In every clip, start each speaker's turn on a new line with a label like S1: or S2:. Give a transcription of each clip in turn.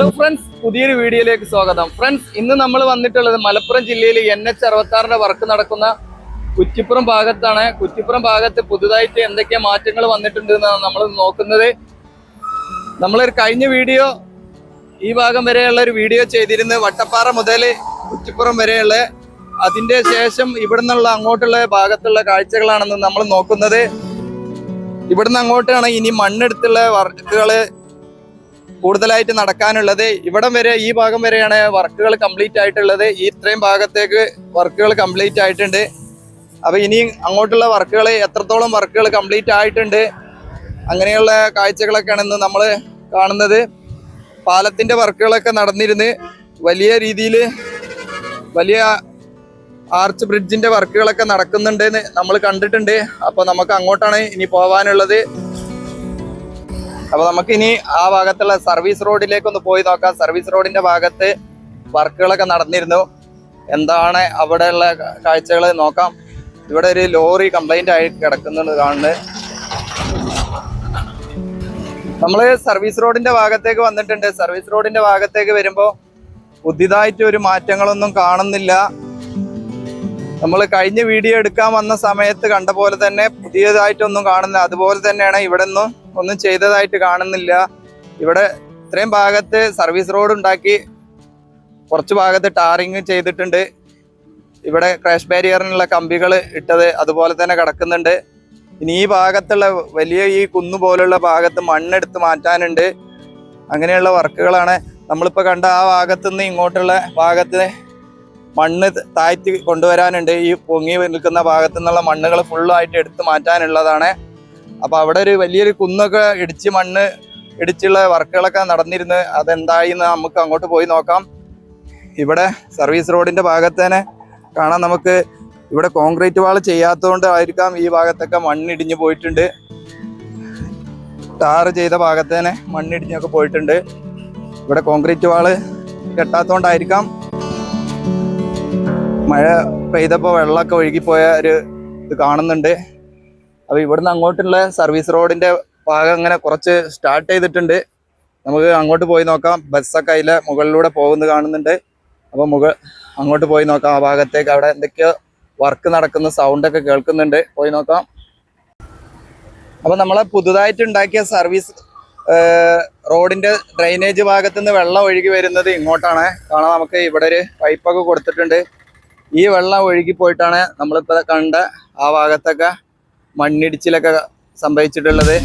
S1: Hello friends, പുതിയൊരു വീഡിയോയിലേക്ക് സ്വാഗതം. ഫ്രണ്ട്സ്, ഇന്ന് നമ്മൾ വന്നിട്ടുള്ളത് മലപ്പുറം ജില്ലയിൽ NH66 വർക്ക് നടക്കുന്ന കുറ്റിപ്പുറം ഭാഗത്താണ്. കുറ്റിപ്പുറം ഭാഗത്ത് പുതുതായിട്ട് എന്തൊക്കെ മാറ്റങ്ങൾ വന്നിട്ടുണ്ട് എന്നാണ് നമ്മൾ നോക്കുന്നത്. നമ്മളൊരു കഴിഞ്ഞ വീഡിയോ ഈ ഭാഗം വരെയുള്ള ഒരു വീഡിയോ ചെയ്തിരുന്നു, വട്ടപ്പാറ മുതൽ കുറ്റിപ്പുറം വരെയുള്ള. അതിന്റെ ശേഷം ഇവിടെ നിന്നുള്ള അങ്ങോട്ടുള്ള ഭാഗത്തുള്ള കാഴ്ചകളാണെന്ന് നമ്മൾ നോക്കുന്നത്. ഇവിടുന്ന് അങ്ങോട്ടാണ് ഇനി മണ്ണെടുത്തുള്ള വർക്കുകൾ കൂടുതലായിട്ട് നടക്കാനുള്ളത്. ഇവിടം വരെ, ഈ ഭാഗം വരെയാണ് വർക്കുകൾ കംപ്ലീറ്റ് ആയിട്ടുള്ളത്. ഇത്രയും ഭാഗത്തേക്ക് വർക്കുകൾ കംപ്ലീറ്റ് ആയിട്ടുണ്ട്. അപ്പൊ ഇനി അങ്ങോട്ടുള്ള വർക്കുകൾ, എത്രത്തോളം വർക്കുകൾ കംപ്ലീറ്റ് ആയിട്ടുണ്ട്, അങ്ങനെയുള്ള കാഴ്ചകളൊക്കെയാണ് ഇന്ന് നമ്മൾ കാണുന്നത്. പാലത്തിന്റെ വർക്കുകളൊക്കെ നടന്നിരുന്ന് വലിയ രീതിയിൽ വലിയ ആർച്ച് ബ്രിഡ്ജിന്റെ വർക്കുകളൊക്കെ നടക്കുന്നുണ്ട് എന്ന് നമ്മൾ കണ്ടിട്ടുണ്ട്. അപ്പൊ നമുക്ക് അങ്ങോട്ടാണ് ഇനി പോവാനുള്ളത്. അപ്പൊ നമുക്ക് ഇനി ആ ഭാഗത്തുള്ള സർവീസ് റോഡിലേക്ക് ഒന്ന് പോയി നോക്കാം. സർവീസ് റോഡിന്റെ ഭാഗത്ത് വർക്കുകളൊക്കെ നടന്നിരുന്നു. എന്താണ് അവിടെയുള്ള കാഴ്ചകൾ നോക്കാം. ഇവിടെ ഒരു ലോറി കംപ്ലൈന്റ് ആയി കിടക്കുന്നുണ്ട് കാണുന്നത്. നമ്മള് സർവീസ് റോഡിന്റെ ഭാഗത്തേക്ക് വന്നിട്ടുണ്ട്. സർവീസ് റോഡിന്റെ ഭാഗത്തേക്ക് വരുമ്പോൾ പുതിയതായിട്ട് ഒരു മാറ്റങ്ങളൊന്നും കാണുന്നില്ല. നമ്മൾ കഴിഞ്ഞ വീഡിയോ എടുക്കാൻ വന്ന സമയത്ത് കണ്ട പോലെ തന്നെ പുതിയതായിട്ടൊന്നും കാണുന്നില്ല. അതുപോലെ തന്നെയാണ് ഇവിടെ ഒന്നും ചെയ്തതായിട്ട് കാണുന്നില്ല. ഇവിടെ ഇത്രയും ഭാഗത്ത് സർവീസ് റോഡ് ഉണ്ടാക്കി, കുറച്ച് ഭാഗത്ത് ടാറിങ് ചെയ്തിട്ടുണ്ട്. ഇവിടെ ക്രാഷ് ബാരിയറിനുള്ള കമ്പികൾ ഇട്ടത് അതുപോലെ തന്നെ കിടക്കുന്നുണ്ട്. ഇനി ഈ ഭാഗത്തുള്ള വലിയ ഈ കുന്നു പോലുള്ള ഭാഗത്ത് മണ്ണെടുത്ത് മാറ്റാനുണ്ട്. അങ്ങനെയുള്ള വർക്കുകളാണ് നമ്മളിപ്പോൾ കണ്ട. ആ ഭാഗത്തുനിന്ന് ഇങ്ങോട്ടുള്ള ഭാഗത്ത് മണ്ണ് താഴ്ത്തി കൊണ്ടുവരാനുണ്ട്. ഈ പൊങ്ങി നിൽക്കുന്ന ഭാഗത്തു നിന്നുള്ള മണ്ണുകൾ ഫുള്ളായിട്ട് എടുത്ത് മാറ്റാനുള്ളതാണ്. അപ്പൊ അവിടെ ഒരു വലിയൊരു കുന്നൊക്കെ മണ്ണ് ഇടിച്ചുള്ള വർക്കുകളൊക്കെ നടന്നിരുന്നു. അതെന്തായി എന്ന് നമുക്ക് അങ്ങോട്ട് പോയി നോക്കാം. ഇവിടെ സർവീസ് റോഡിന്റെ ഭാഗത്ത് തന്നെ കാണാം നമുക്ക്. ഇവിടെ കോൺക്രീറ്റ് വാൾ ചെയ്യാത്തതുകൊണ്ട് ആയിരിക്കാം ഈ ഭാഗത്തൊക്കെ മണ്ണിടിഞ്ഞു പോയിട്ടുണ്ട്. ടാറ് ചെയ്ത ഭാഗത്ത് തന്നെ മണ്ണിടിഞ്ഞൊക്കെ പോയിട്ടുണ്ട്. ഇവിടെ കോൺക്രീറ്റ് വാള് കെട്ടാത്തതുകൊണ്ടായിരിക്കാം. മഴ പെയ്തപ്പോൾ വെള്ളമൊക്കെ ഒഴുകിപ്പോയ ഒരു ഇത് കാണുന്നുണ്ട്. അപ്പോൾ ഇവിടുന്ന് അങ്ങോട്ടുള്ള സർവീസ് റോഡിന്റെ ഭാഗം അങ്ങനെ കുറച്ച് സ്റ്റാർട്ട് ചെയ്തിട്ടുണ്ട്. നമുക്ക് അങ്ങോട്ട് പോയി നോക്കാം. ബസ്സൊക്കെ അതിലെ മുകളിലൂടെ പോകുന്നത് കാണുന്നുണ്ട്. അപ്പോൾ അങ്ങോട്ട് പോയി നോക്കാം. ആ ഭാഗത്തേക്ക് അവിടെ എന്തൊക്കെയോ വർക്ക് നടക്കുന്ന സൗണ്ടൊക്കെ കേൾക്കുന്നുണ്ട്. പോയി നോക്കാം. അപ്പോൾ നമ്മളെ പുതുതായിട്ട് ഉണ്ടാക്കിയ സർവീസ് റോഡിന്റെ ഡ്രെയിനേജ് ഭാഗത്തുനിന്ന് വെള്ളം ഒഴുകി വരുന്നത് ഇങ്ങോട്ടാണ് കാണാം. നമുക്ക് ഇവിടെ ഒരു പൈപ്പൊക്കെ കൊടുത്തിട്ടുണ്ട്. ഈ വെള്ളം ഒഴുകി പോയിട്ടാണ് നമ്മളിപ്പോൾ കണ്ട ആ ഭാഗത്തൊക്കെ മണ്ണിടിച്ചിലൊക്കെ സംഭവിച്ചിട്ടുള്ളത്.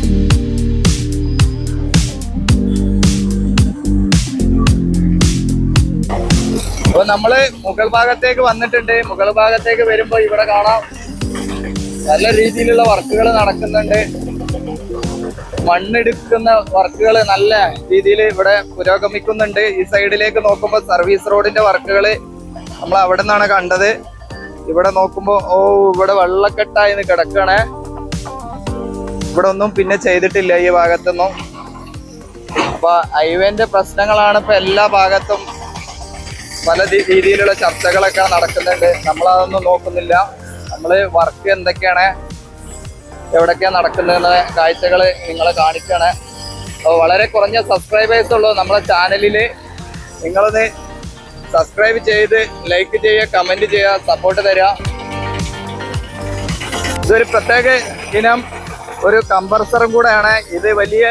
S1: അപ്പൊ നമ്മള് മുകൾ ഭാഗത്തേക്ക് വന്നിട്ടുണ്ട്. മുകൾ ഭാഗത്തേക്ക് വരുമ്പോൾ ഇവിടെ കാണാം നല്ല രീതിയിലുള്ള വർക്കുകൾ നടക്കുന്നുണ്ട്. മണ്ണെടുക്കുന്ന വർക്കുകൾ നല്ല രീതിയിൽ ഇവിടെ പുരോഗമിക്കുന്നുണ്ട്. ഈ സൈഡിലേക്ക് നോക്കുമ്പോൾ സർവീസ് റോഡിന്റെ വർക്കുകൾ നമ്മൾ അവിടെ നിന്നാണ് കണ്ടത്. ഇവിടെ നോക്കുമ്പോ ഇവിടെ വെള്ളക്കെട്ടായി കിടക്കണേ. ഇവിടെ ഒന്നും പിന്നെ ചെയ്തിട്ടില്ല ഈ ഭാഗത്തൊന്നും. അപ്പൊ ഹൈവേന്റെ പ്രശ്നങ്ങളാണ് ഇപ്പൊ എല്ലാ ഭാഗത്തും. പല രീതിയിലുള്ള ചർച്ചകളൊക്കെ നടക്കുന്നുണ്ട്. നമ്മളതൊന്നും നോക്കുന്നില്ല. നമ്മള് വർക്ക് എന്തൊക്കെയാണ്, എവിടൊക്കെയാണ് നടക്കുന്നതെന്ന കാഴ്ചകൾ നിങ്ങളെ കാണിക്കുകയാണ്. അപ്പോൾ വളരെ കുറഞ്ഞ സബ്സ്ക്രൈബേഴ്സ് ഉള്ളൂ നമ്മളെ ചാനലില്. നിങ്ങളൊന്ന് സബ്സ്ക്രൈബ് ചെയ്ത് ലൈക്ക് ചെയ്യുക, കമന്റ് ചെയ്യുക, സപ്പോർട്ട് തരിക. ഇതൊരു പ്രത്യേക ഇനം ഒരു കംപ്രസറും കൂടെയാണ്. ഇത് വലിയ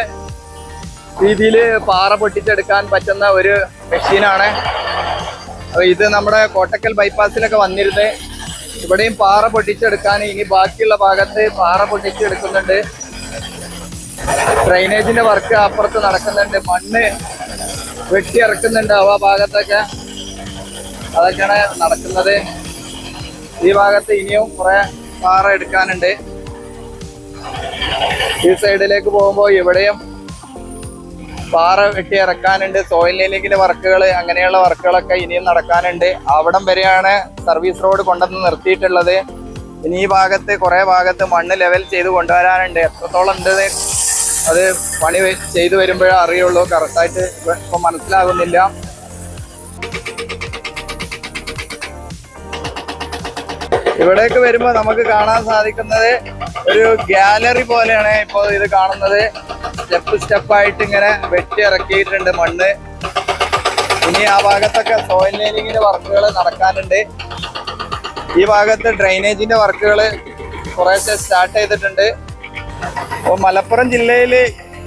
S1: രീതിയിൽ പാറ പൊട്ടിച്ചെടുക്കാൻ പറ്റുന്ന ഒരു മെഷീനാണ്. അപ്പോൾ ഇത് നമ്മുടെ കോട്ടക്കൽ ബൈപ്പാസിലൊക്കെ വന്നിരുന്നത്. ഇവിടെയും പാറ പൊട്ടിച്ചെടുക്കാൻ, ഇനി ബാക്കിയുള്ള ഭാഗത്ത് പാറ പൊട്ടിച്ചെടുക്കുന്നുണ്ട്. ഡ്രെയിനേജിന്റെ വർക്ക് അപ്പുറത്ത് നടക്കുന്നുണ്ട്. മണ്ണ് വെട്ടി ഇറക്കുന്നുണ്ട് ആ ഭാഗത്തൊക്കെ. അതൊക്കെയാണ് നടക്കുന്നത്. ഈ ഭാഗത്ത് ഇനിയും കുറെ പാറ എടുക്കാനുണ്ട്. ഈ സൈഡിലേക്ക് പോകുമ്പോൾ ഇവിടെയും പാറ വെട്ടി ഇറക്കാനുണ്ട്. സോയിൽ ലെവലിംഗിന്റെ വർക്കുകൾ, അങ്ങനെയുള്ള വർക്കുകളൊക്കെ ഇനിയും നടക്കാനുണ്ട്. അവിടം വരെയാണ് സർവീസ് റോഡ് കൊണ്ടുവന്ന് നിർത്തിയിട്ടുള്ളത്. ഇനി ഈ ഭാഗത്ത് കുറെ ഭാഗത്ത് മണ്ണ് ലെവൽ ചെയ്ത് കൊണ്ടുവരാനുണ്ട്. എത്രത്തോളം ഉണ്ട് അത് പണി ചെയ്തു വരുമ്പോഴേ അറിയുള്ളൂ. കറക്റ്റായിട്ട് ഇപ്പൊ മനസ്സിലാകുന്നില്ല. ഇവിടേക്ക് വരുമ്പോൾ നമുക്ക് കാണാൻ സാധിക്കുന്നത് ഒരു ഗാലറി പോലെയാണ് ഇപ്പോൾ ഇത് കാണുന്നത്. സ്റ്റെപ്പായിട്ട് ഇങ്ങനെ വെട്ടി ഇറക്കിയിട്ടുണ്ട് മണ്ണ്. ഇനി ആ ഭാഗത്തൊക്കെ സോയിൽ ലെവലിങ്ങിന്റെ വർക്കുകൾ നടക്കാനുണ്ട്. ഈ ഭാഗത്ത് ഡ്രൈനേജിന്റെ വർക്കുകൾ കുറേശ്ശെ സ്റ്റാർട്ട് ചെയ്തിട്ടുണ്ട്. അപ്പോൾ മലപ്പുറം ജില്ലയിൽ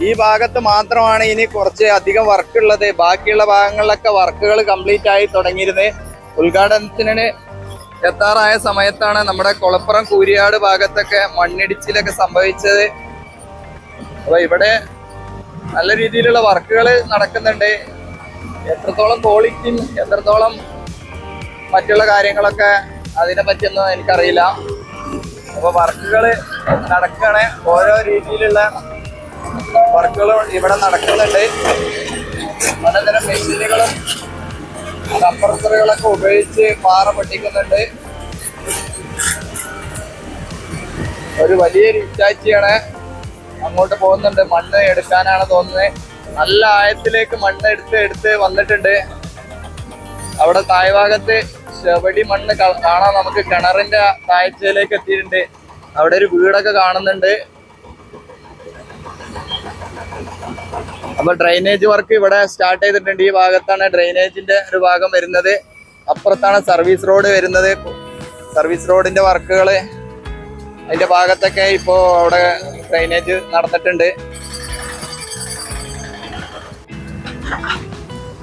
S1: ഈ ഭാഗത്ത് മാത്രമാണ് ഇനി കുറച്ച് അധികം വർക്ക് ഉള്ളത്. ബാക്കിയുള്ള ഭാഗങ്ങളിലൊക്കെ വർക്കുകൾ കംപ്ലീറ്റ് ആയി തുടങ്ങിയിരുന്നത്. ഉദ്ഘാടനത്തിന് എത്താറായ സമയത്താണ് നമ്മുടെ കൊളപ്പുറം കൂരിയാട് ഭാഗത്തൊക്കെ മണ്ണിടിച്ചിലൊക്കെ സംഭവിച്ചത്. അപ്പൊ ഇവിടെ നല്ല രീതിയിലുള്ള വർക്കുകൾ നടക്കുന്നുണ്ട്. എത്രത്തോളം ക്വാളിറ്റിയും എത്രത്തോളം മറ്റുള്ള കാര്യങ്ങളൊക്കെ അതിനെ പറ്റിയൊന്നും എനിക്കറിയില്ല. അപ്പൊ വർക്കുകൾ നടക്കുകയാണ്. ഓരോ രീതിയിലുള്ള വർക്കുകളും ഇവിടെ നടക്കുന്നുണ്ട്. പലതരം മെഷീനുകളും കംപ്രസറുകളൊക്കെ ഉപയോഗിച്ച് പാറ പൊട്ടിക്കുന്നുണ്ട്. ഒരു വലിയൊരു ഇറ്റാച്ചിയാണ് അങ്ങോട്ട് പോകുന്നുണ്ട്. മണ്ണ് എടുക്കാനാണ് തോന്നുന്നത്. നല്ല ആഴത്തിലേക്ക് മണ്ണ് എടുത്ത് വന്നിട്ടുണ്ട്. അവിടെ താഴ്ഭാഗത്ത് ചെവടി മണ്ണ് കാണാൻ നമുക്ക് കിണറിന്റെ താഴ്ചയിലേക്ക് എത്തിയിട്ടുണ്ട്. അവിടെ ഒരു വീടൊക്കെ കാണുന്നുണ്ട്. അപ്പൊ ഡ്രൈനേജ് വർക്ക് ഇവിടെ സ്റ്റാർട്ട് ചെയ്തിട്ടുണ്ട്. ഈ ഭാഗത്താണ് ഡ്രൈനേജിന്റെ ഒരു ഭാഗം വരുന്നത്. അപ്പുറത്താണ് സർവീസ് റോഡ് വരുന്നത്. സർവീസ് റോഡിന്റെ വർക്കുകൾ അതിന്റെ ഭാഗത്തൊക്കെ ഇപ്പോ അവിടെ ഡ്രൈനേജ് നടന്നിട്ടുണ്ട്.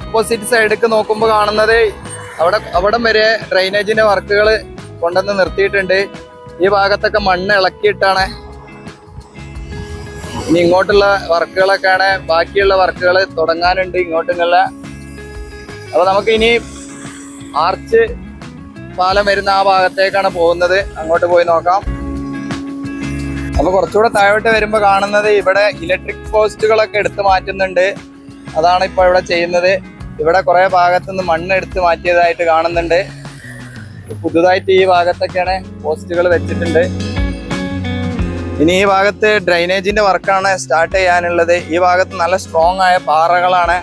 S1: ഓപ്പോസിറ്റ് സൈഡിലേക്ക് നോക്കുമ്പോൾ കാണുന്നത് അവിടം വരെ ഡ്രൈനേജിന്റെ വർക്കുകൾ കൊണ്ടുവന്ന് നിർത്തിയിട്ടുണ്ട്. ഈ ഭാഗത്തൊക്കെ മണ്ണ് ഇളക്കിയിട്ടാണ് ഇനി ഇങ്ങോട്ടുള്ള വർക്കുകളൊക്കെയാണ്. ബാക്കിയുള്ള വർക്കുകൾ തുടങ്ങാനുണ്ട് ഇങ്ങോട്ടുള്ള. അപ്പൊ നമുക്ക് ഇനി ആർച്ച് പാലം വരുന്ന ആ ഭാഗത്തേക്കാണ് പോകുന്നത്. അങ്ങോട്ട് പോയി നോക്കാം. അപ്പൊ കുറച്ചുകൂടെ താഴോട്ട് വരുമ്പോൾ കാണുന്നത് ഇവിടെ ഇലക്ട്രിക് പോസ്റ്റുകളൊക്കെ എടുത്തു മാറ്റുന്നുണ്ട്. അതാണ് ഇപ്പൊ ഇവിടെ ചെയ്യുന്നത്. ഇവിടെ കുറെ ഭാഗത്തുനിന്ന് മണ്ണ് എടുത്ത് മാറ്റിയതായിട്ട് കാണുന്നുണ്ട്. പുതുതായിട്ട് ഈ ഭാഗത്തൊക്കെയാണ് പോസ്റ്റുകൾ വെച്ചിട്ടുണ്ട്. ഇനി ഈ ഭാഗത്ത് ഡ്രൈനേജിന്റെ വർക്കാണ് സ്റ്റാർട്ട് ചെയ്യാനുള്ളത്. ഈ ഭാഗത്ത് നല്ല സ്ട്രോങ് ആയ പാറകളാണ്.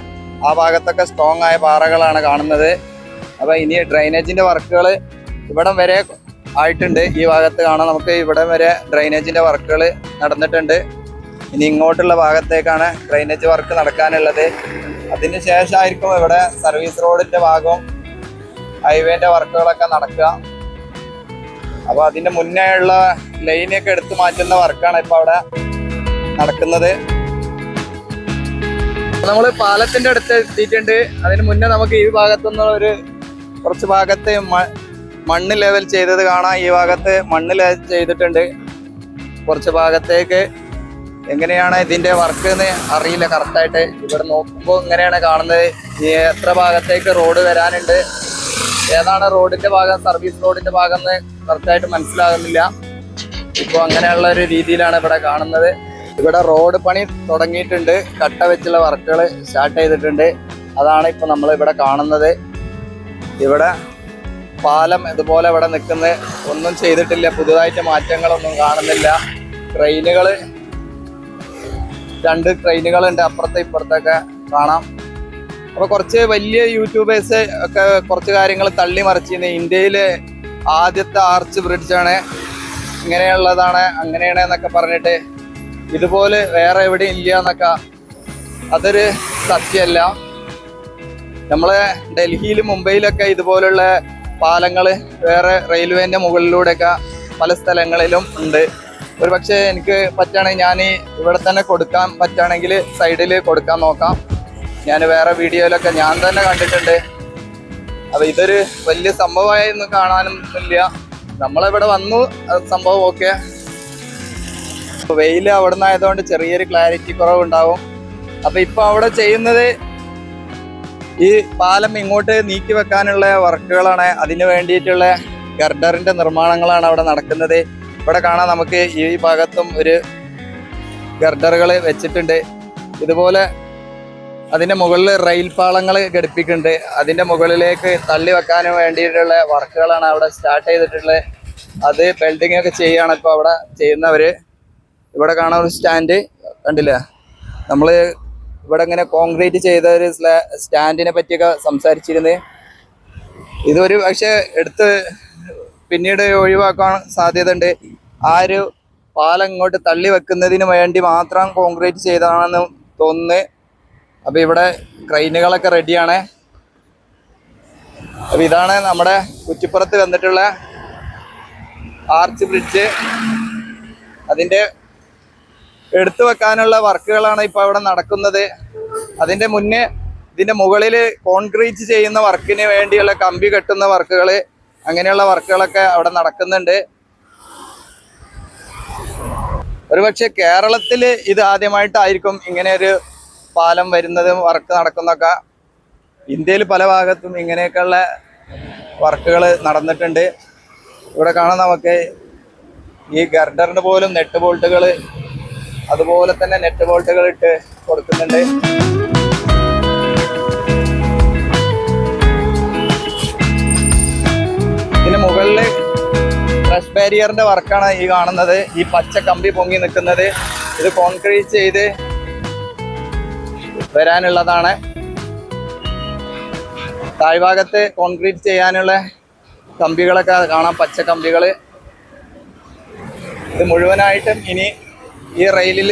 S1: ആ ഭാഗത്തൊക്കെ സ്ട്രോങ് ആയ പാറകളാണ് കാണുന്നത്. അപ്പൊ ഇനി ഡ്രൈനേജിന്റെ വർക്കുകൾ ഇവിടം വരെ ആയിട്ടുണ്ട്. ഈ ഭാഗത്ത് കാണാം നമുക്ക് ഇവിടം വരെ ഡ്രൈനേജിന്റെ വർക്കുകൾ നടന്നിട്ടുണ്ട്. ഇനി ഇങ്ങോട്ടുള്ള ഭാഗത്തേക്കാണ് ഡ്രൈനേജ് വർക്ക് നടക്കാനുള്ളത്. അതിന് ശേഷമായിരിക്കും ഇവിടെ സർവീസ് റോഡിന്റെ ഭാഗവും ഹൈവേന്റെ വർക്കുകളൊക്കെ നടക്കുക. അപ്പൊ അതിന്റെ മുന്നേ ഉള്ള ലൈനൊക്കെ എടുത്തു മാറ്റുന്ന വർക്കാണ് ഇപ്പൊ അവിടെ നടക്കുന്നത്. നമ്മള് പാലത്തിന്റെ അടുത്ത് എത്തിയിട്ടുണ്ട്. അതിന് മുന്നേ നമുക്ക് ഈ ഭാഗത്തുനിന്ന് കുറച്ച് ഭാഗത്ത് മണ്ണ് ലെവൽ ചെയ്തത് കാണാം. ഈ ഭാഗത്ത് മണ്ണ് ലെവൽ ചെയ്തിട്ടുണ്ട്. കുറച്ച് ഭാഗത്തേക്ക് എങ്ങനെയാണ് ഇതിന്റെ വർക്ക് എന്ന് അറിയില്ല കറക്റ്റായിട്ട്. ഇവിടെ നോക്കുമ്പോൾ ഇങ്ങനെയാണ് കാണുന്നത്. എത്ര ഭാഗത്തേക്ക് റോഡ് വരാനുണ്ട്, ഏതാണ് റോഡിന്റെ ഭാഗം, സർവീസ് റോഡിന്റെ ഭാഗം എന്ന് കറക്റ്റായിട്ട് മനസ്സിലാകുന്നില്ല. ഇപ്പോൾ അങ്ങനെയുള്ള ഒരു രീതിയിലാണ് ഇവിടെ കാണുന്നത്. ഇവിടെ റോഡ് പണി തുടങ്ങിയിട്ടുണ്ട്. കട്ട വെച്ചുള്ള വർക്കുകൾ സ്റ്റാർട്ട് ചെയ്തിട്ടുണ്ട്. അതാണ് ഇപ്പൊ നമ്മൾ ഇവിടെ കാണുന്നത്. ഇവിടെ പാലം ഇതുപോലെ ഇവിടെ നിൽക്കുന്നത് ഒന്നും ചെയ്തിട്ടില്ല. പുതുതായിട്ട് മാറ്റങ്ങളൊന്നും കാണുന്നില്ല. ട്രെയിനുകള് 2 ട്രെയിനുകളുണ്ട് അപ്പുറത്തെ ഇപ്പുറത്തൊക്കെ കാണാം. അപ്പൊ കുറച്ച് വലിയ യൂട്യൂബേഴ്സ് ഒക്കെ കുറച്ച് കാര്യങ്ങൾ തള്ളി മറിച്ചിരുന്നു. ഇന്ത്യയിലെ ആദ്യത്തെ ആർച്ച് ബ്രിഡ്ജാണ്, ഇങ്ങനെയുള്ളതാണ്, അങ്ങനെയാണ് എന്നൊക്കെ പറഞ്ഞിട്ട് ഇതുപോലെ വേറെ എവിടെയും ഇല്ല എന്നൊക്കെ. അതൊരു സത്യമല്ല. നമ്മളെ ഡൽഹിയിലും മുംബൈയിലൊക്കെ ഇതുപോലുള്ള പാലങ്ങള് വേറെ റെയിൽവേന്റെ മുകളിലൂടെയൊക്കെ പല സ്ഥലങ്ങളിലും ഉണ്ട്. ഒരു പക്ഷേ എനിക്ക് പറ്റുകയാണെങ്കിൽ ഞാൻ ഇവിടെ തന്നെ കൊടുക്കാൻ പറ്റുകയാണെങ്കിൽ സൈഡിൽ കൊടുക്കാൻ നോക്കാം. ഞാൻ വേറെ വീഡിയോയിലൊക്കെ ഞാൻ തന്നെ കണ്ടിട്ടുണ്ട്. അപ്പൊ ഇതൊരു വലിയ സംഭവമായൊന്നും കാണാനൊന്നുമില്ല. നമ്മളിവിടെ വന്നു, സംഭവം ഓക്കെ. വെയിൽ അവിടെ നിന്നായതുകൊണ്ട് ചെറിയൊരു ക്ലാരിറ്റി കുറവുണ്ടാവും. അപ്പൊ ഇപ്പൊ അവിടെ ചെയ്യുന്നത് ഈ പാലം ഇങ്ങോട്ട് നീക്കി വെക്കാനുള്ള വർക്കുകളാണ്. അതിന് വേണ്ടിയിട്ടുള്ള ഗർഡറിന്റെ നിർമ്മാണങ്ങളാണ് അവിടെ നടക്കുന്നത്. ഇവിടെ കാണാൻ നമുക്ക് ഈ ഭാഗത്തും ഒരു ഗർഡറുകൾ വെച്ചിട്ടുണ്ട്. ഇതുപോലെ അതിന്റെ മുകളിൽ റെയിൽ പാളങ്ങൾ ഘടിപ്പിക്കുന്നുണ്ട്. അതിന്റെ മുകളിലേക്ക് തള്ളി വെക്കാനും വേണ്ടിയിട്ടുള്ള വർക്കുകളാണ് അവിടെ സ്റ്റാർട്ട് ചെയ്തിട്ടുള്ളത്. അത് ബിൽഡിംഗ് ഒക്കെ ചെയ്യാണ് ഇപ്പൊ അവിടെ ചെയ്യുന്നവര്. ഇവിടെ കാണാൻ ഒരു സ്റ്റാൻഡ് കണ്ടില്ല. നമ്മള് ഇവിടെ ഇങ്ങനെ കോൺക്രീറ്റ് ചെയ്ത ഒരു സ്റ്റാൻഡിനെ പറ്റിയൊക്കെ സംസാരിച്ചിരുന്നത്. ഇതൊരു പക്ഷെ എടുത്ത് പിന്നീട് ഒഴിവാക്കാൻ സാധ്യത ഉണ്ട്. ആ ഒരു പാലം ഇങ്ങോട്ട് തള്ളി വെക്കുന്നതിന് വേണ്ടി മാത്രം കോൺക്രീറ്റ് ചെയ്തതാണെന്ന് തോന്നുന്നു. അപ്പൊ ഇവിടെ ക്രെയിനുകളൊക്കെ റെഡിയാണ്. അപ്പൊ ഇതാണ് നമ്മുടെ കുറ്റിപ്പുറത്ത് വന്നിട്ടുള്ള ആർച്ച് ബ്രിഡ്ജ്. അതിന്റെ എടുത്തു വെക്കാനുള്ള വർക്കുകളാണ് ഇപ്പൊ അവിടെ നടക്കുന്നത്. അതിന്റെ മുന്നേ ഇതിന്റെ മുകളിൽ കോൺക്രീറ്റ് ചെയ്യുന്ന വർക്കിന് വേണ്ടിയുള്ള കമ്പി കെട്ടുന്ന വർക്കുകൾ, അങ്ങനെയുള്ള വർക്കുകളൊക്കെ അവിടെ നടക്കുന്നുണ്ട്. ഒരുപക്ഷെ കേരളത്തിൽ ഇത് ആദ്യമായിട്ടായിരിക്കും ഇങ്ങനെ ഒരു പാലം വരുന്നതും വർക്ക് നടക്കുന്നൊക്കെ. ഇന്ത്യയിൽ പല ഭാഗത്തും ഇങ്ങനെയൊക്കെയുള്ള വർക്കുകൾ നടന്നിട്ടുണ്ട്. ഇവിടെ കാണാൻ നമുക്ക് ഈ ഗർഡറിന് പോലും നെറ്റ് ബോൾട്ടുകൾ, അതുപോലെ തന്നെ നെറ്റ് ബോൾട്ടുകൾ ഇട്ട് കൊടുക്കുന്നുണ്ട്. ഇതിന് മുകളിൽ ക്രഷ് ബാരിയറിന്റെ വർക്കാണ് ഈ കാണുന്നത്. ഈ പച്ച കമ്പി പൊങ്ങി നിൽക്കുന്നത് ഇത് കോൺക്രീറ്റ് ചെയ്ത് വരാനുള്ളതാണ്. താഴ്ഭാഗത്ത് കോൺക്രീറ്റ് ചെയ്യാനുള്ള കമ്പികളൊക്കെ കാണാം, പച്ച കമ്പികൾ. ഇത് മുഴുവനായിട്ടും ഇനി ഈ റെയിലിൽ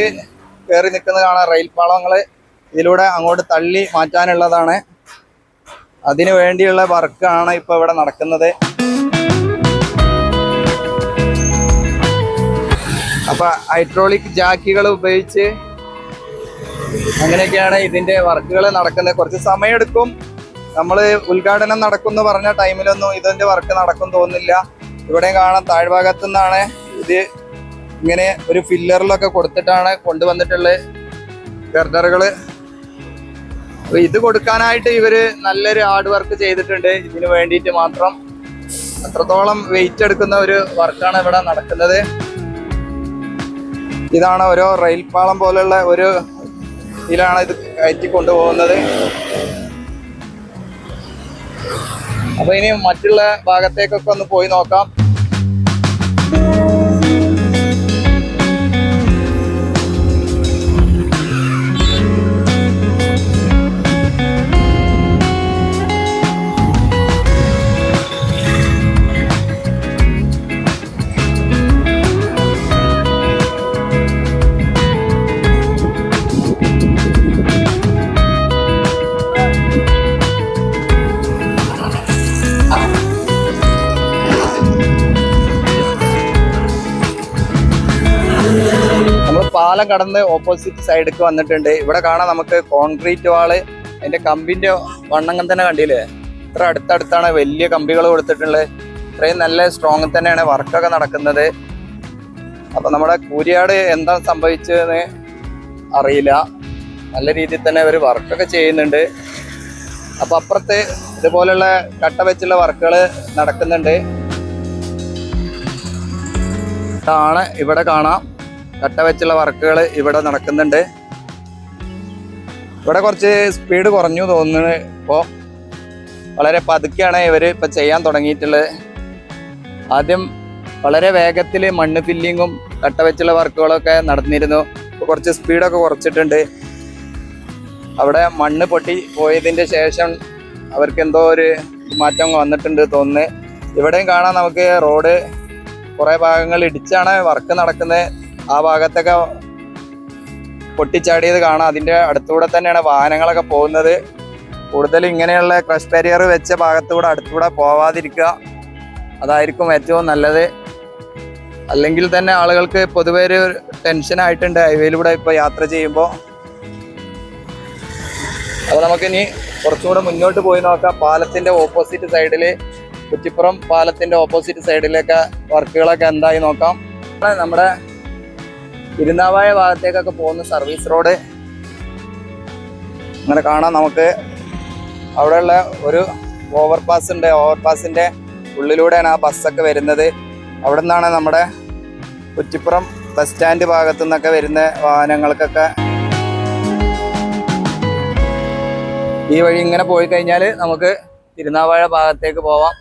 S1: കയറി നിൽക്കുന്നത് കാണാം. റെയിൽ പാളങ്ങൾ ഇതിലൂടെ അങ്ങോട്ട് തള്ളി മാറ്റാനുള്ളതാണ്. അതിനു വേണ്ടിയുള്ള വർക്കാണ് ഇപ്പോൾ ഇവിടെ നടക്കുന്നത്. അപ്പൊ ഹൈഡ്രോളിക് ജാക്കികൾ ഉപയോഗിച്ച് അങ്ങനെയൊക്കെയാണ് ഇതിന്റെ വർക്കുകൾ നടക്കുന്നത്. കുറച്ച് സമയമെടുക്കും. നമ്മൾ ഉദ്ഘാടനം നടക്കുമെന്ന് പറഞ്ഞ ടൈമിലൊന്നും ഇതിന്റെ വർക്ക് നടക്കും തോന്നുന്നില്ല. ഇവിടെയും കാണാം താഴ്ഭാഗത്തു നിന്നാണ് ഇത് ഇങ്ങനെ ഒരു ഫില്ലറിലൊക്കെ കൊടുത്തിട്ടാണ് കൊണ്ടുവന്നിട്ടുള്ളത് ഗർഡറുകള്. ഇത് കൊടുക്കാനായിട്ട് ഇവര് നല്ലൊരു ഹാർഡ് വർക്ക് ചെയ്തിട്ടുണ്ട്. ഇതിനു വേണ്ടിയിട്ട് മാത്രം അത്രത്തോളം വെയിറ്റ് എടുക്കുന്ന ഒരു വർക്കാണ് ഇവിടെ നടക്കുന്നത്. ഇതാണ് ഓരോ റെയിൽ പാളം പോലുള്ള ഒരു ഇതിലാണ് ഇത് കയറ്റി കൊണ്ടുപോകുന്നത്. അപ്പൊ ഇനി മറ്റുള്ള ഭാഗത്തേക്കൊക്കെ ഒന്ന് പോയി നോക്കാം. പാലം കടന്ന് ഓപ്പോസിറ്റ് സൈഡിലേക്ക് വന്നിട്ടുണ്ട്. ഇവിടെ കാണാം നമുക്ക് കോൺക്രീറ്റ് വാള്. അതിന്റെ കമ്പിന്റെ വണ്ണങ്ങൻ തന്നെ കണ്ടില്ലേ, ഇത്ര അടുത്തടുത്താണ് വലിയ കമ്പികൾ കൊടുത്തിട്ടുള്ളത്. ഇത്രയും നല്ല സ്ട്രോങ് തന്നെയാണ് വർക്കൊക്കെ നടക്കുന്നത്. അപ്പൊ നമ്മുടെ കൂരിയാട് എന്താ സംഭവിച്ചതെന്ന് അറിയില്ല. നല്ല രീതിയിൽ തന്നെ അവർ വർക്കൊക്കെ ചെയ്യുന്നുണ്ട്. അപ്പൊ അപ്പുറത്ത് ഇതുപോലുള്ള കട്ട വെച്ചുള്ള വർക്കുകൾ നടക്കുന്നുണ്ട്. ആണ് ഇവിടെ കാണാം കട്ട വെച്ചുള്ള വർക്കുകൾ ഇവിടെ നടക്കുന്നുണ്ട്. ഇവിടെ കുറച്ച് സ്പീഡ് കുറഞ്ഞു തോന്നുന്നു. ഇപ്പോൾ വളരെ പതുക്കെയാണ് ഇവർ ഇപ്പം ചെയ്യാൻ തുടങ്ങിയിട്ടുള്ളത്. ആദ്യം വളരെ വേഗത്തിൽ മണ്ണ് ഫില്ലിങ്ങും കട്ട വെച്ചുള്ള വർക്കുകളൊക്കെ നടന്നിരുന്നു. ഇപ്പോൾ കുറച്ച് സ്പീഡൊക്കെ കുറച്ചിട്ടുണ്ട്. അവിടെ മണ്ണ് പൊട്ടി പോയതിൻ്റെ ശേഷം അവർക്ക് എന്തോ ഒരു മാറ്റം വന്നിട്ടുണ്ട് തോന്നുന്നു. ഇവിടെയും കാണാം നമുക്ക് റോഡ് കുറേ ഭാഗങ്ങൾ ഇടിച്ചാണ് വർക്ക് നടക്കുന്നത്. ആ ഭാഗത്തൊക്കെ പൊട്ടിച്ചാടിയത് കാണാം. അതിൻ്റെ അടുത്തൂടെ തന്നെയാണ് വാഹനങ്ങളൊക്കെ പോകുന്നത്. കൂടുതൽ ഇങ്ങനെയുള്ള ക്രഷ് ബാരിയർ വെച്ച ഭാഗത്തൂടെ അടുത്തൂടെ പോവാതിരിക്കുക, അതായിരിക്കും ഏറ്റവും നല്ലത്. അല്ലെങ്കിൽ തന്നെ ആളുകൾക്ക് പൊതുവെ ഒരു ടെൻഷനായിട്ടുണ്ട് ഹൈവേയിലൂടെ ഇപ്പോൾ യാത്ര ചെയ്യുമ്പോൾ. അപ്പോൾ നമുക്കിനി കുറച്ചുകൂടെ മുന്നോട്ട് പോയി നോക്കാം. പാലത്തിൻ്റെ ഓപ്പോസിറ്റ് സൈഡിൽ, കുറ്റിപ്പുറം പാലത്തിൻ്റെ ഓപ്പോസിറ്റ് സൈഡിലൊക്കെ വർക്കുകളൊക്കെ എന്തായി നോക്കാം. നമ്മുടെ തിരുനാവായ ഭാഗത്തേക്കൊക്കെ പോകുന്ന സർവീസ് റോഡ് അങ്ങനെ കാണാം. നമുക്ക് അവിടെയുള്ള ഒരു ഓവർപാസ് ഉണ്ട്. ഓവർപാസിൻ്റെ ഉള്ളിലൂടെയാണ് ആ ബസ്സൊക്കെ വരുന്നത്. അവിടെ നിന്നാണ് നമ്മുടെ കുറ്റിപ്പുറം ബസ് സ്റ്റാൻഡ് ഭാഗത്തു നിന്നൊക്കെ വരുന്ന വാഹനങ്ങൾക്കൊക്കെ ഈ വഴി ഇങ്ങനെ പോയി കഴിഞ്ഞാൽ നമുക്ക് തിരുനാവായ ഭാഗത്തേക്ക് പോവാം.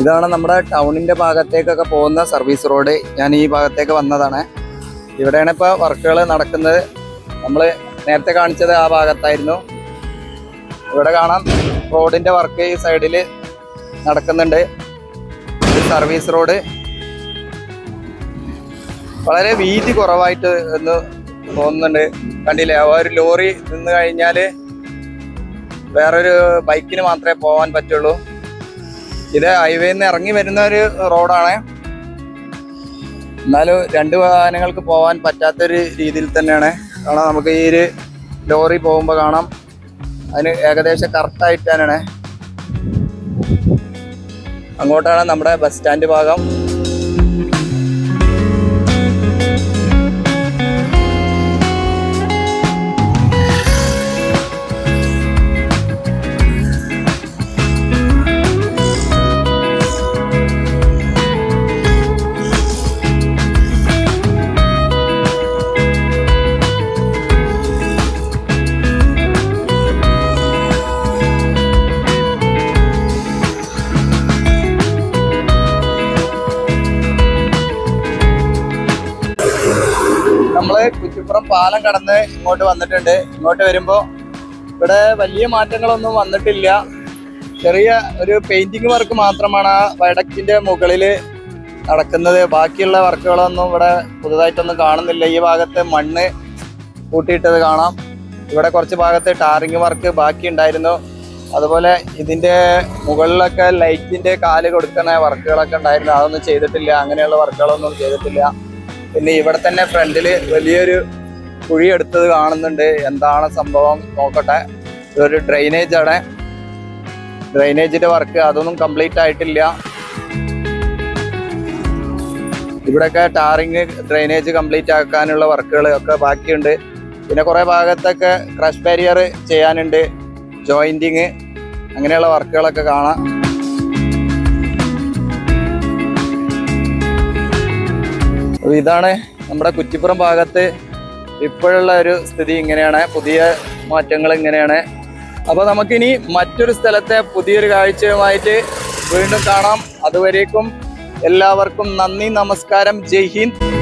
S1: ഇതാണ് നമ്മുടെ ടൗണിൻ്റെ ഭാഗത്തേക്കൊക്കെ പോകുന്ന സർവീസ് റോഡ്. ഞാൻ ഈ ഭാഗത്തേക്ക് വന്നതാണ്. ഇവിടെയാണ് ഇപ്പോൾ വർക്കുകൾ നടക്കുന്നത്. നമ്മൾ നേരത്തെ കാണിച്ചത് ആ ഭാഗത്തായിരുന്നു. ഇവിടെ കാണാം റോഡിൻ്റെ വർക്ക് ഈ സൈഡിൽ നടക്കുന്നുണ്ട്. സർവീസ് റോഡ് വളരെ വീതി കുറവായിട്ട് ഒന്ന് തോന്നുന്നുണ്ട്. കണ്ടില്ലേ, ആ ഒരു ലോറി നിന്ന് കഴിഞ്ഞാൽ വേറൊരു ബൈക്കിന് മാത്രമേ പോകാൻ പറ്റുള്ളൂ. ഇത് ഹൈവേയിൽ നിന്ന് ഇറങ്ങി വരുന്ന ഒരു റോഡാണ്. എന്നാലും 2 വാഹനങ്ങൾക്ക് പോകാൻ പറ്റാത്തൊരു രീതിയിൽ തന്നെയാണ്. കാരണം നമുക്ക് ഈ ഒരു ലോറി പോകുമ്പോൾ കാണാം, അതിന് ഏകദേശം കറക്റ്റായിട്ട് തന്നെയാണ്. അങ്ങോട്ടാണ് നമ്മുടെ ബസ് സ്റ്റാൻഡ് ഭാഗം. നമ്മള് കുറ്റിപ്പുറം പാലം കടന്ന് ഇങ്ങോട്ട് വന്നിട്ടുണ്ട്. ഇങ്ങോട്ട് വരുമ്പോൾ ഇവിടെ വലിയ മാറ്റങ്ങളൊന്നും വന്നിട്ടില്ല. ചെറിയ ഒരു പെയിന്റിങ് വർക്ക് മാത്രമാണ് ആ വയഡക്റ്റിന്റെ മുകളിൽ നടക്കുന്നത്. ബാക്കിയുള്ള വർക്കുകളൊന്നും ഇവിടെ പുതുതായിട്ടൊന്നും കാണുന്നില്ല. ഈ ഭാഗത്ത് മണ്ണ് കൂട്ടിയിട്ടത് കാണാം. ഇവിടെ കുറച്ച് ഭാഗത്ത് ടാറിങ് വർക്ക് ബാക്കി ഉണ്ടായിരുന്നു. അതുപോലെ ഇതിന്റെ മുകളിലൊക്കെ ലൈറ്റിന്റെ കാല് കൊടുക്കുന്ന വർക്കുകളൊക്കെ ഉണ്ടായിരുന്നു. അതൊന്നും ചെയ്തിട്ടില്ല. അങ്ങനെയുള്ള വർക്കുകളൊന്നും ചെയ്തിട്ടില്ല. പിന്നെ ഇവിടെ തന്നെ ഫ്രണ്ടില് വലിയൊരു കുഴി എടുത്തത് കാണുന്നുണ്ട്. എന്താണ് സംഭവം നോക്കട്ടെ. ഇതൊരു ഡ്രെയിനേജ് ആണ്. ഡ്രെയിനേജിന്റെ വർക്ക് അതൊന്നും കംപ്ലീറ്റ് ആയിട്ടില്ല. ഇവിടെയൊക്കെ ടാറിങ് ഡ്രെയിനേജ് കംപ്ലീറ്റ് ആക്കാനുള്ള വർക്കുകൾ ഒക്കെ ബാക്കിയുണ്ട്. പിന്നെ കുറെ ഭാഗത്തൊക്കെ ക്രഷ് ബാരിയർ ചെയ്യാനുണ്ട്, ജോയിന്റിങ്, അങ്ങനെയുള്ള വർക്കുകളൊക്കെ കാണാം. ഇതാണ് നമ്മുടെ കുറ്റിപ്പുറം ഭാഗത്ത് ഇപ്പോഴുള്ള ഒരു സ്ഥിതി. ഇങ്ങനെയാണ്, പുതിയ മാറ്റങ്ങൾ ഇങ്ങനെയാണ്. അപ്പോൾ നമുക്കിനി മറ്റൊരു സ്ഥലത്തെ പുതിയൊരു കാഴ്ചയുമായിട്ട് വീണ്ടും കാണാം. അതുവരേക്കും എല്ലാവർക്കും നന്ദി, നമസ്കാരം, ജയ് ഹിന്ദ്.